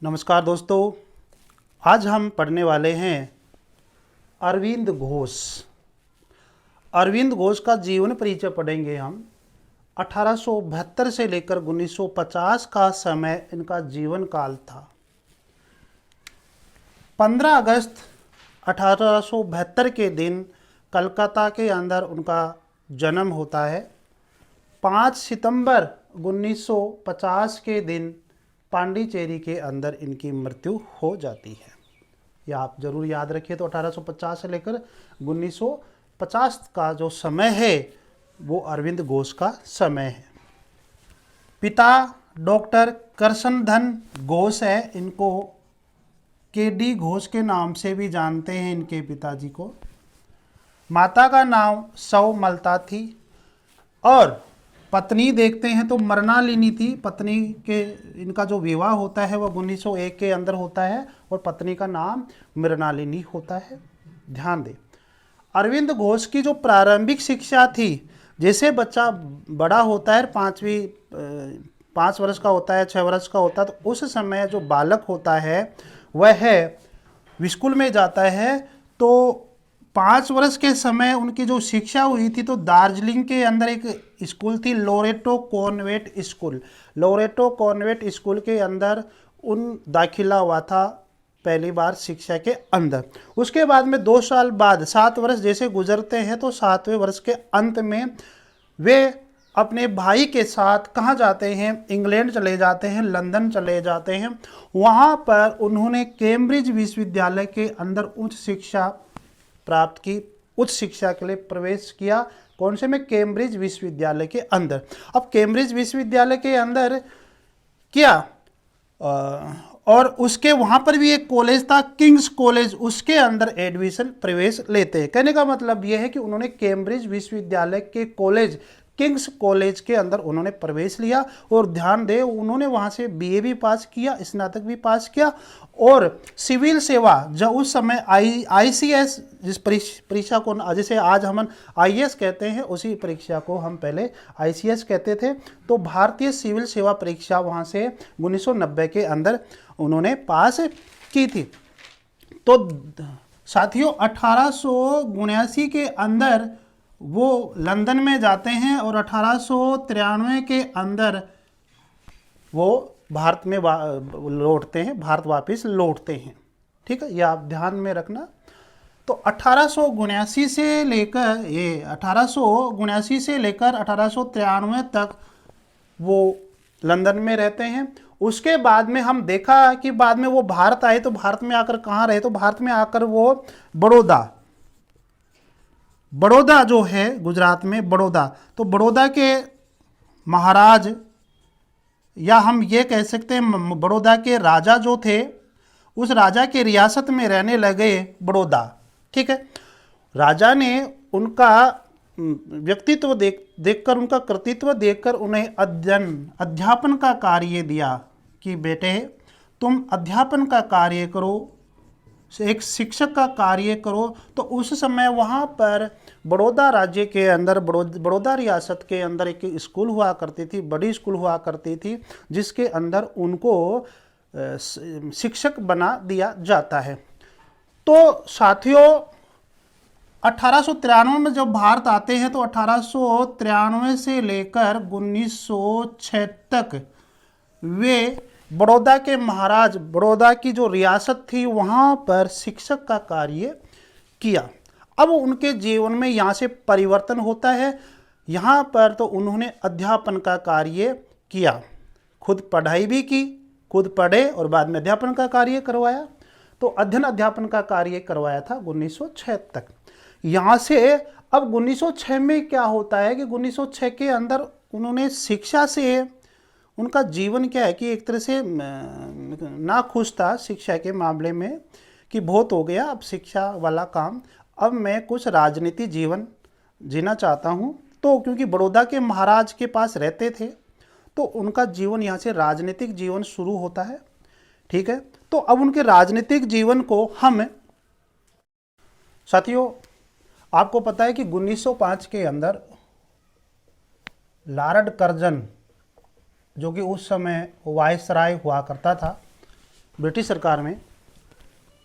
नमस्कार दोस्तों, आज हम पढ़ने वाले हैं अरविंद घोष। अरविंद घोष का जीवन परिचय पढ़ेंगे हम। 1872 से लेकर 1950 का समय इनका जीवन काल था। 15 अगस्त 1872 के दिन कलकत्ता के अंदर उनका जन्म होता है। 5 सितंबर 1950 के दिन पांडिचेरी के अंदर इनकी मृत्यु हो जाती है। यह आप जरूर याद रखिए। तो 1850 से लेकर 1950 का जो समय है वो अरविंद घोष का समय है। पिता डॉक्टर करसनधन घोष है। इनको केडी घोष के नाम से भी जानते हैं इनके पिताजी को। माता का नाम सौमलता थी और पत्नी देखते हैं तो मृणालिनी थी। पत्नी के इनका जो विवाह होता है वह 1901 के अंदर होता है और पत्नी का नाम मृणालिनी होता है। ध्यान दें, अरविंद घोष की जो प्रारंभिक शिक्षा थी, जैसे बच्चा बड़ा होता है 5 वर्ष का होता है, 6 वर्ष का होता है, तो उस समय जो बालक होता है वह स्कूल में जाता है। तो 5 वर्ष के समय उनकी जो शिक्षा हुई थी तो दार्जिलिंग के अंदर एक स्कूल थी, Loreto convent school. Loreto convent school के अंदर उन दाखिला हुआ था पहली बार शिक्षा के अंदर। उसके बाद में 2 साल बाद 7 वर्ष जैसे गुजरते हैं तो 7वें वर्ष के अंत में वे अपने भाई के साथ कहाँ जाते हैं, इंग्लैंड चले जाते हैं, लंदन चले जाते हैं। वहाँ पर उन्होंने कैम्ब्रिज विश्वविद्यालय के अंदर उच्च शिक्षा प्राप्त की, उच्च शिक्षा के लिए प्रवेश किया। कौन से में? कैम्ब्रिज विश्वविद्यालय के अंदर। अब कैम्ब्रिज विश्वविद्यालय के अंदर किया और उसके वहाँ पर भी एक कॉलेज था, किंग्स कॉलेज, उसके अंदर एडमिशन प्रवेश लेते हैं। कहने का मतलब यह है कि उन्होंने कैम्ब्रिज विश्वविद्यालय के कॉलेज किंग्स कॉलेज के अंदर उन्होंने प्रवेश लिया। और ध्यान दें, उन्होंने वहाँ से बीए भी पास किया, स्नातक भी पास किया और सिविल सेवा, जब उस समय आईसीएस जिस परीक्षा को जैसे आज हम आईएएस कहते हैं, उसी परीक्षा को हम पहले आईसीएस कहते थे। तो भारतीय सिविल सेवा परीक्षा वहाँ से 1990 के अंदर उन्होंने पास की थी। तो साथियों, 1879 के अंदर वो लंदन में जाते हैं और 1893 के अंदर वो भारत में लौटते हैं, भारत वापस लौटते हैं। ठीक है, ये आप ध्यान में रखना। तो 1879 से लेकर 1893 तक वो लंदन में रहते हैं। उसके बाद में हम देखा कि बाद में वो भारत आए। तो भारत में आकर कहाँ रहे? तो भारत में आकर वो बड़ौदा जो है गुजरात में, बड़ौदा, तो बड़ौदा के महाराज, या हम ये कह सकते हैं बड़ौदा के राजा जो थे, उस राजा के रियासत में रहने लगे बड़ौदा। ठीक है, राजा ने उनका व्यक्तित्व देखकर, उनका कृतित्व देखकर उन्हें अध्यापन का कार्य दिया कि बेटे तुम अध्यापन का कार्य करो, एक शिक्षक का कार्य करो। तो उस समय वहाँ पर बड़ौदा राज्य के अंदर, बड़ौदा रियासत के अंदर एक स्कूल हुआ करती थी, बड़ी स्कूल हुआ करती थी, जिसके अंदर उनको शिक्षक बना दिया जाता है। तो साथियों, 1893 में जब भारत आते हैं तो 1893 से लेकर 1906 तक वे बड़ौदा के महाराज, बड़ौदा की जो रियासत थी वहाँ पर शिक्षक का कार्य किया। अब उनके जीवन में यहाँ से परिवर्तन होता है। यहाँ पर तो उन्होंने अध्यापन का कार्य किया, खुद पढ़ाई भी की, खुद पढ़े और बाद में अध्यापन का कार्य करवाया। तो अध्यापन का कार्य करवाया था 1906 तक। यहाँ से अब 1906 में क्या होता है कि 1906 के अंदर उन्होंने शिक्षा से, उनका जीवन क्या है कि एक तरह से ना खुश था शिक्षा के मामले में कि बहुत हो गया अब शिक्षा वाला काम, अब मैं कुछ राजनीति जीवन जीना चाहता हूँ। तो क्योंकि बड़ौदा के महाराज के पास रहते थे तो उनका जीवन यहाँ से राजनीतिक जीवन शुरू होता है। ठीक है, तो अब उनके राजनीतिक जीवन को हम, साथियों आपको पता है कि 1905 के अंदर लॉर्ड कर्जन, जो कि उस समय वायसराय हुआ करता था, ब्रिटिश सरकार में।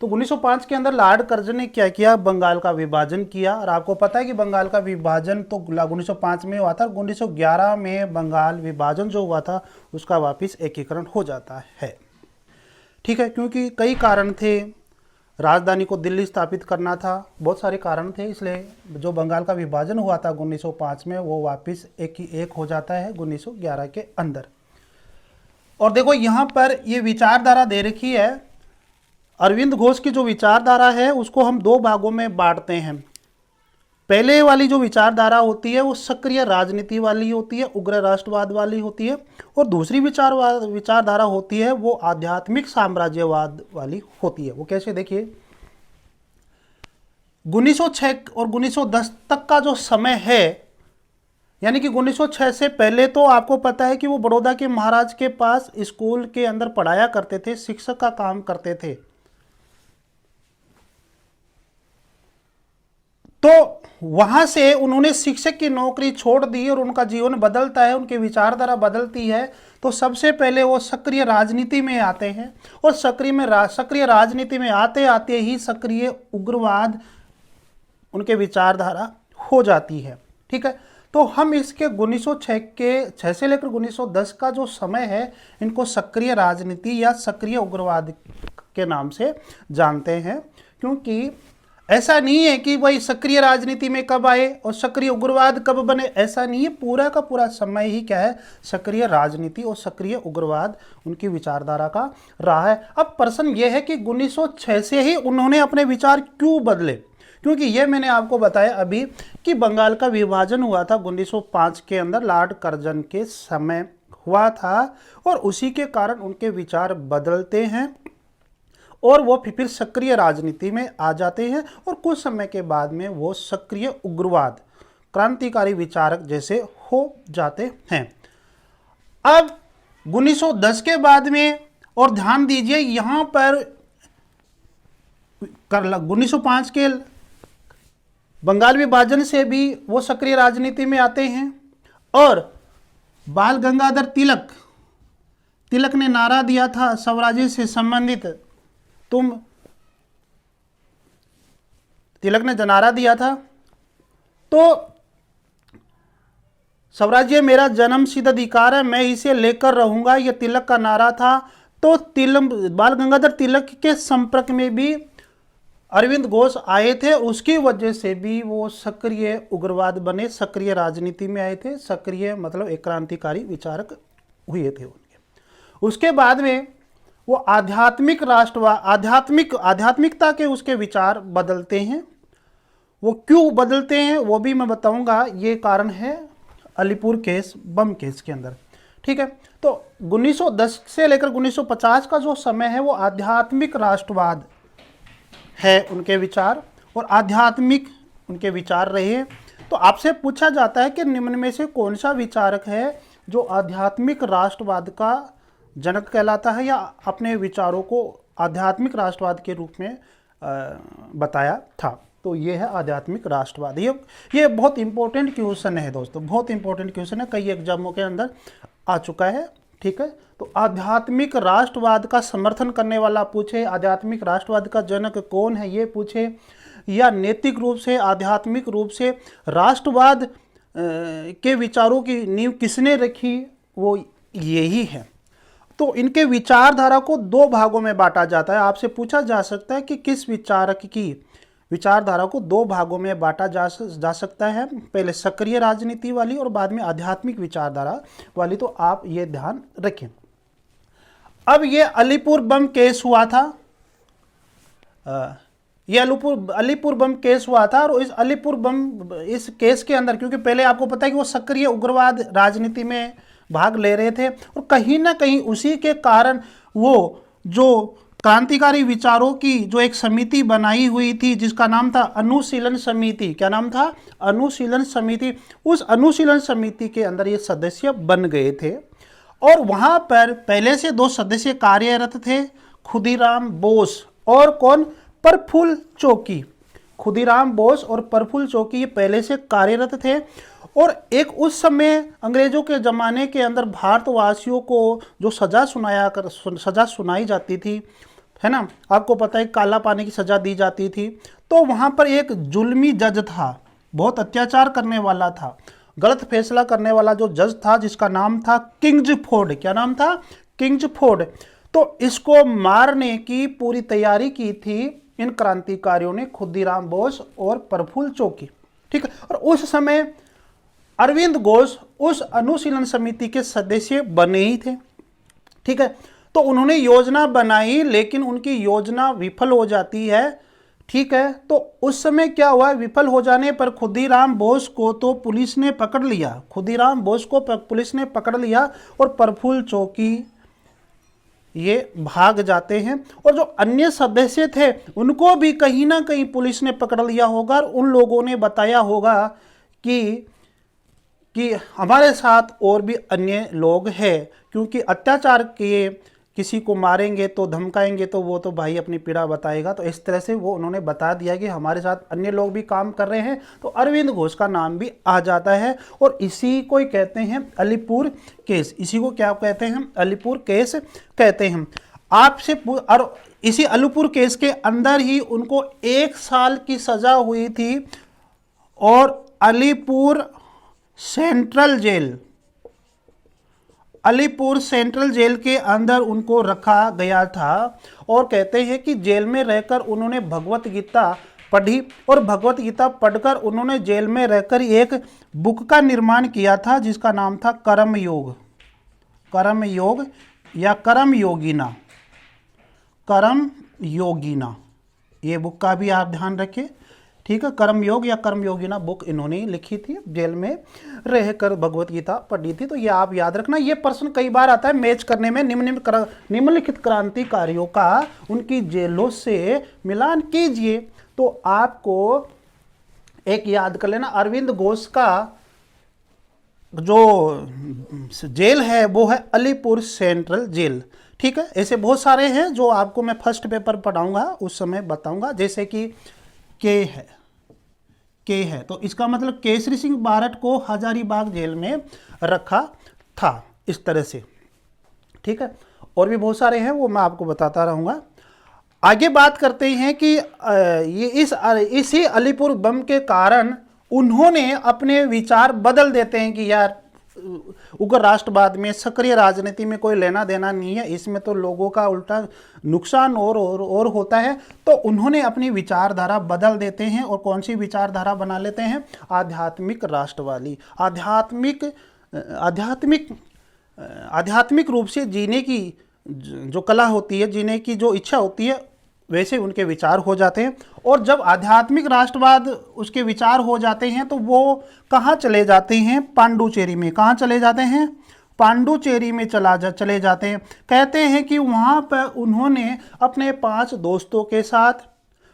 तो 1905 के अंदर लॉर्ड कर्जन ने क्या किया, बंगाल का विभाजन किया। और आपको पता है कि बंगाल का विभाजन तो 1905 में हुआ था, 1911 में बंगाल विभाजन जो हुआ था उसका वापस एकीकरण हो जाता है। ठीक है, क्योंकि कई कारण थे, राजधानी को दिल्ली स्थापित करना था, बहुत सारे कारण थे, इसलिए जो बंगाल का विभाजन हुआ था 1905 में वो वापस एक हो जाता है 1911 के अंदर। और देखो यहाँ पर ये विचारधारा दे रखी है, अरविंद घोष की जो विचारधारा है उसको हम दो भागों में बांटते हैं। पहले वाली जो विचारधारा होती है वो सक्रिय राजनीति वाली होती है, उग्र राष्ट्रवाद वाली होती है, और दूसरी विचारधारा होती है वो आध्यात्मिक साम्राज्यवाद वाली होती है। वो कैसे, देखिए 1906 और 1910 तक का जो समय है, यानी कि 1906 से पहले तो आपको पता है कि वो बड़ौदा के महाराज के पास स्कूल के अंदर पढ़ाया करते थे, शिक्षक का काम करते थे। तो वहां से उन्होंने शिक्षक की नौकरी छोड़ दी और उनका जीवन बदलता है, उनकी विचारधारा बदलती है। तो सबसे पहले वो सक्रिय राजनीति में आते हैं, और सक्रिय राजनीति में आते आते ही सक्रिय उग्रवाद उनके विचारधारा हो जाती है। ठीक है, तो हम इसके 1906 से लेकर 1910 का जो समय है इनको सक्रिय राजनीति या सक्रिय उग्रवाद के नाम से जानते हैं, क्योंकि ऐसा नहीं है कि भाई सक्रिय राजनीति में कब आए और सक्रिय उग्रवाद कब बने, ऐसा नहीं है। पूरा का पूरा समय ही क्या है, सक्रिय राजनीति और सक्रिय उग्रवाद उनकी विचारधारा का रहा है। अब प्रश्न यह है कि 1906 से ही उन्होंने अपने विचार क्यों बदले, क्योंकि ये मैंने आपको बताया अभी कि बंगाल का विभाजन हुआ था 1905 के अंदर, लॉर्ड कर्जन के समय हुआ था, और उसी के कारण उनके विचार बदलते हैं और वो फिर सक्रिय राजनीति में आ जाते हैं, और कुछ समय के बाद में वो सक्रिय उग्रवाद क्रांतिकारी विचारक जैसे हो जाते हैं। अब 1910 के बाद में, और ध्यान दीजिए यहाँ पर 1905 के बंगाल विभाजन से भी वो सक्रिय राजनीति में आते हैं, और बाल गंगाधर तिलक ने नारा दिया था स्वराज्य से संबंधित, तिलक ने जो नारा दिया था, तो स्वराज्य मेरा जन्म सिद्ध अधिकार है, मैं इसे लेकर रहूंगा, यह तिलक का नारा था। तो बाल गंगाधर तिलक के संपर्क में भी अरविंद घोष आए थे, उसकी वजह से भी वो सक्रिय उग्रवाद बने, सक्रिय राजनीति में आए थे, सक्रिय मतलब एक क्रांतिकारी विचारक हुए थे उनके। उसके बाद में वो आध्यात्मिक राष्ट्रवाद, आध्यात्मिकता के उसके विचार बदलते हैं। वो क्यों बदलते हैं वो भी मैं बताऊंगा, ये कारण है अलीपुर केस, बम केस के अंदर। ठीक है, तो 1910 से लेकर 1950 का जो समय है वो आध्यात्मिक राष्ट्रवाद है उनके विचार, और आध्यात्मिक उनके विचार रहे। तो आपसे पूछा जाता है कि निम्न में से कौन सा विचारक है जो आध्यात्मिक राष्ट्रवाद का जनक कहलाता है या अपने विचारों को आध्यात्मिक राष्ट्रवाद के रूप में बताया था। तो ये है आध्यात्मिक राष्ट्रवाद। ये बहुत इंपॉर्टेंट क्वेश्चन है दोस्तों, बहुत इंपॉर्टेंट क्वेश्चन है, कई एग्जामों के अंदर आ चुका है। ठीक है, तो आध्यात्मिक राष्ट्रवाद का समर्थन करने वाला पूछे, आध्यात्मिक राष्ट्रवाद का जनक कौन है ये पूछे, या नैतिक रूप से आध्यात्मिक रूप से राष्ट्रवाद के विचारों की नींव किसने रखी, वो यही है। तो इनके विचारधारा को दो भागों में बांटा जाता है। आपसे पूछा जा सकता है कि किस विचारक की विचारधारा को दो भागों में बांटा जा सकता है, पहले सक्रिय राजनीति वाली और बाद में आध्यात्मिक विचारधारा वाली। तो आप ये ध्यान रखें। अब ये अलीपुर बम केस हुआ था, ये अलीपुर बम केस हुआ था, और इस केस के अंदर, क्योंकि पहले आपको पता है कि वो सक्रिय उग्रवाद राजनीति में भाग ले रहे थे, और कहीं ना कहीं उसी के कारण वो जो क्रांतिकारी विचारों की जो एक समिति बनाई हुई थी जिसका नाम था अनुशीलन समिति, क्या नाम था, अनुशीलन समिति, उस अनुशीलन समिति के अंदर ये सदस्य बन गए थे। और वहां पर पहले से दो सदस्य कार्यरत थे, खुदीराम बोस और कौन, प्रफुल्ल चौकी। खुदीराम बोस और प्रफुल्ल चौकी ये पहले से कार्यरत थे, और एक उस समय अंग्रेजों के ज़माने के अंदर भारतवासियों को जो सज़ा सुनाई जाती थी, है ना, आपको पता है काला पानी की सज़ा दी जाती थी। तो वहाँ पर एक जुल्मी जज था, बहुत अत्याचार करने वाला था, गलत फैसला करने वाला जो जज था, जिसका नाम था किंग्सफोर्ड। क्या नाम था? किंग्सफोर्ड। तो इसको मारने की पूरी तैयारी की थी इन क्रांतिकारियों ने, खुदीराम बोस और प्रफुल्ल चौकी। ठीक है। और उस समय अरविंद घोष उस अनुशीलन समिति के सदस्य बने ही थे। ठीक है। तो उन्होंने योजना बनाई, लेकिन उनकी योजना विफल हो जाती है। ठीक है। तो उस समय क्या हुआ, विफल हो जाने पर खुदीराम बोस को तो पुलिस ने पकड़ लिया, खुदीराम बोस को पुलिस ने पकड़ लिया और प्रफुल्ल चौकी ये भाग जाते हैं। और जो अन्य सदस्य थे उनको भी कहीं ना कहीं पुलिस ने पकड़ लिया होगा, और उन लोगों ने बताया होगा कि हमारे साथ और भी अन्य लोग हैं, क्योंकि अत्याचार किए, किसी को मारेंगे तो धमकाएंगे तो वो तो भाई अपनी पीड़ा बताएगा। तो इस तरह से वो उन्होंने बता दिया कि हमारे साथ अन्य लोग भी काम कर रहे हैं, तो अरविंद घोष का नाम भी आ जाता है। और इसी को कहते हैं अलीपुर केस। इसी को क्या कहते हैं? अलीपुर केस कहते हैं। आपसे और इसी अलीपुर केस के अंदर ही उनको 1 साल की सजा हुई थी, और अलीपुर सेंट्रल जेल के अंदर उनको रखा गया था। और कहते हैं कि जेल में रहकर उन्होंने भगवत गीता पढ़ी, और भगवत गीता पढ़कर उन्होंने जेल में रहकर एक बुक का निर्माण किया था, जिसका नाम था कर्म योग या कर्म योगिना। ये बुक का भी आप ध्यान रखें। ठीक है। कर्म योग या कर्म योगिना बुक इन्होंने लिखी थी, जेल में रहकर भगवत गीता पढ़ी थी। तो ये आप याद रखना, ये प्रश्न कई बार आता है मैच करने में। निम्नलिखित क्रांतिकारियों का उनकी जेलों से मिलान कीजिए। तो आपको एक याद कर लेना, अरविंद घोष का जो जेल है वो है अलीपुर सेंट्रल जेल। ठीक है। ऐसे बहुत सारे हैं जो आपको मैं फर्स्ट पेपर पढ़ाऊंगा, उस समय बताऊंगा। जैसे कि के है तो इसका मतलब केसरी सिंह बारट को हजारीबाग जेल में रखा था, इस तरह से। ठीक है। और भी बहुत सारे हैं, वो मैं आपको बताता रहूँगा। आगे बात करते हैं कि ये इसी अलीपुर बम के कारण उन्होंने अपने विचार बदल देते हैं कि यार उग्र राष्ट्रवाद में, सक्रिय राजनीति में कोई लेना देना नहीं है, इसमें तो लोगों का उल्टा नुकसान और होता है। तो उन्होंने अपनी विचारधारा बदल देते हैं, और कौन सी विचारधारा बना लेते हैं? आध्यात्मिक राष्ट्रवादी। आध्यात्मिक रूप से जीने की जो कला होती है, जीने की जो इच्छा होती है, वैसे उनके विचार हो जाते हैं। और जब आध्यात्मिक राष्ट्रवाद उसके विचार हो जाते हैं तो वो कहाँ चले जाते हैं? पांडुचेरी में। कहाँ चले जाते हैं? पांडुचेरी में चले जाते हैं। कहते हैं कि वहाँ पर उन्होंने अपने 5 दोस्तों के साथ,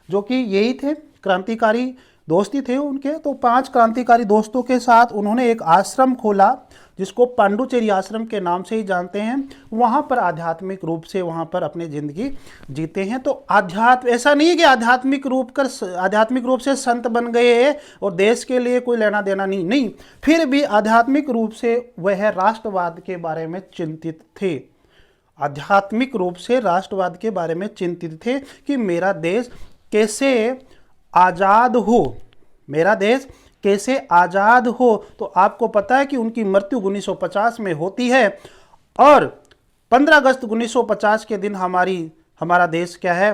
जो कि यही थे क्रांतिकारी दोस्ती थे उनके, तो 5 क्रांतिकारी दोस्तों के साथ उन्होंने एक आश्रम खोला, जिसको पांडुचेरी आश्रम के नाम से ही जानते हैं। वहाँ पर आध्यात्मिक रूप से वहाँ पर अपनी ज़िंदगी जीते हैं। तो ऐसा नहीं है कि आध्यात्मिक रूप से संत बन गए और देश के लिए कोई लेना देना नहीं, फिर भी आध्यात्मिक रूप से वह राष्ट्रवाद के बारे में चिंतित थे। आध्यात्मिक रूप से राष्ट्रवाद के बारे में चिंतित थे कि मेरा देश कैसे आज़ाद हो, मेरा देश कैसे आज़ाद हो। तो आपको पता है कि उनकी मृत्यु 1950 में होती है, और 15 अगस्त 1950 के दिन हमारा देश क्या है,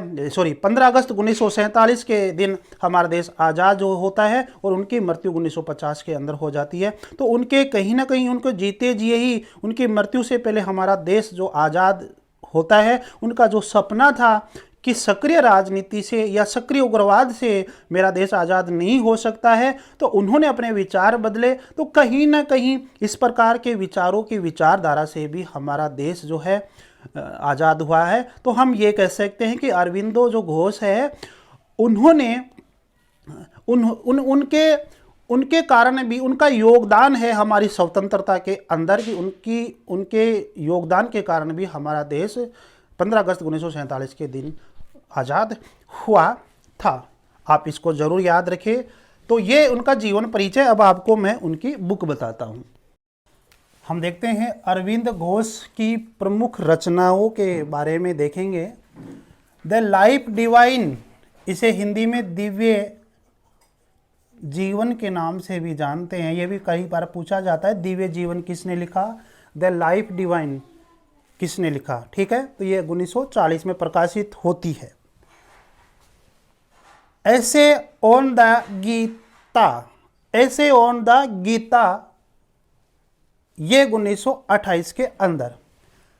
15 अगस्त 1947 के दिन हमारा देश आज़ाद होता है, और उनकी मृत्यु 1950 के अंदर हो जाती है। तो उनके कहीं ना कहीं उनको जीते जिए ही, उनकी मृत्यु से पहले हमारा देश जो आज़ाद होता है, उनका जो सपना था कि सक्रिय राजनीति से या सक्रिय उग्रवाद से मेरा देश आज़ाद नहीं हो सकता है, तो उन्होंने अपने विचार बदले। तो कहीं ना कहीं इस प्रकार के विचारों की विचारधारा से भी हमारा देश जो है आज़ाद हुआ है। तो हम ये कह सकते हैं कि अरविंदो जो घोष है, उन्होंने उनके कारण भी, उनका योगदान है हमारी स्वतंत्रता के अंदर की, उनके योगदान के कारण भी हमारा देश 15 अगस्त 1947 के दिन आज़ाद हुआ था। आप इसको ज़रूर याद रखें। तो ये उनका जीवन परिचय। अब आपको मैं उनकी बुक बताता हूँ। हम देखते हैं अरविंद घोष की प्रमुख रचनाओं के बारे में देखेंगे। द लाइफ डिवाइन, इसे हिंदी में दिव्य जीवन के नाम से भी जानते हैं। ये भी कई बार पूछा जाता है, दिव्य जीवन किसने लिखा, द लाइफ डिवाइन किसने लिखा। ठीक है, तो ये 1940 में प्रकाशित होती है। ऐसे ऑन द गीता, ऐसे ऑन द गीता, ये 1928 के अंदर।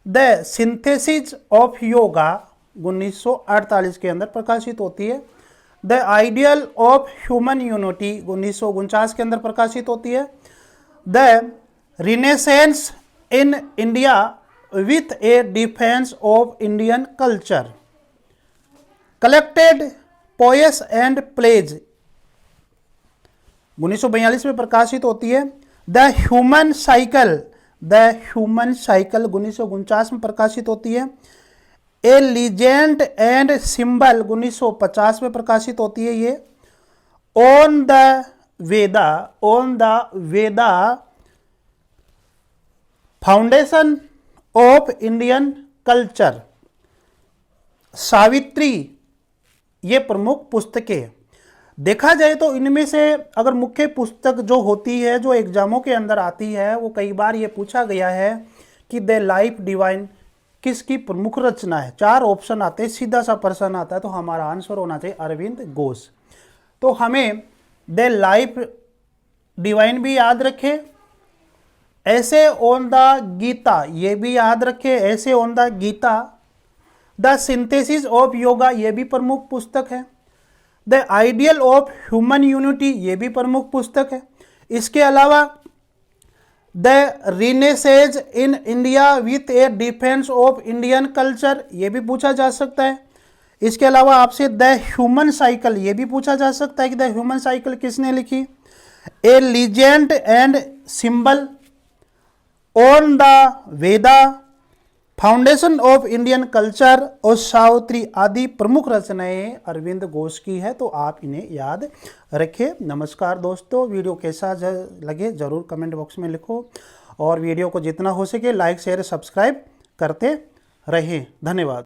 द सिंथेसिस ऑफ योगा 1948 के अंदर प्रकाशित होती है। The ideal of human unity 1949 के अंदर प्रकाशित होती है। The renaissance in India with a defence of Indian culture, collected poems and plays 1942 में प्रकाशित होती है। The human cycle, the human cycle 1949 में प्रकाशित होती है। ए लीजेंड एंड सिंबल 1950 में प्रकाशित होती है ये। On the Veda, on the Veda foundation of Indian culture, Savitri, ये प्रमुख पुस्तकें। देखा जाए तो इनमें से अगर मुख्य पुस्तक जो होती है, जो एग्जामों के अंदर आती है, वो कई बार ये पूछा गया है कि द लाइफ डिवाइन किसकी प्रमुख रचना है। 4 ऑप्शन आते हैं, सीधा सा प्रश्न आता है, तो हमारा आंसर होना चाहिए अरविंद घोष। तो हमें द लाइफ डिवाइन भी याद रखें, ऐसे ऑन द गीता ये भी याद रखें, essays on the Gita. The synthesis of yoga ये भी प्रमुख पुस्तक है। The ideal of human unity ये भी प्रमुख पुस्तक है। इसके अलावा the renaissance in India with a defence of Indian culture ये भी पूछा जा सकता है। इसके अलावा आपसे द ह्यूमन साइकिल ये भी पूछा जा सकता है कि द ह्यूमन साइकिल किसने लिखी। A legend and symbol, on the Veda, foundation of Indian culture और सावित्री आदि प्रमुख रचनाएं अरविंद घोष की है। तो आप इन्हें याद रखें। नमस्कार दोस्तों, वीडियो कैसा लगे ज़रूर कमेंट बॉक्स में लिखो, और वीडियो को जितना हो सके लाइक शेयर सब्सक्राइब करते रहें। धन्यवाद।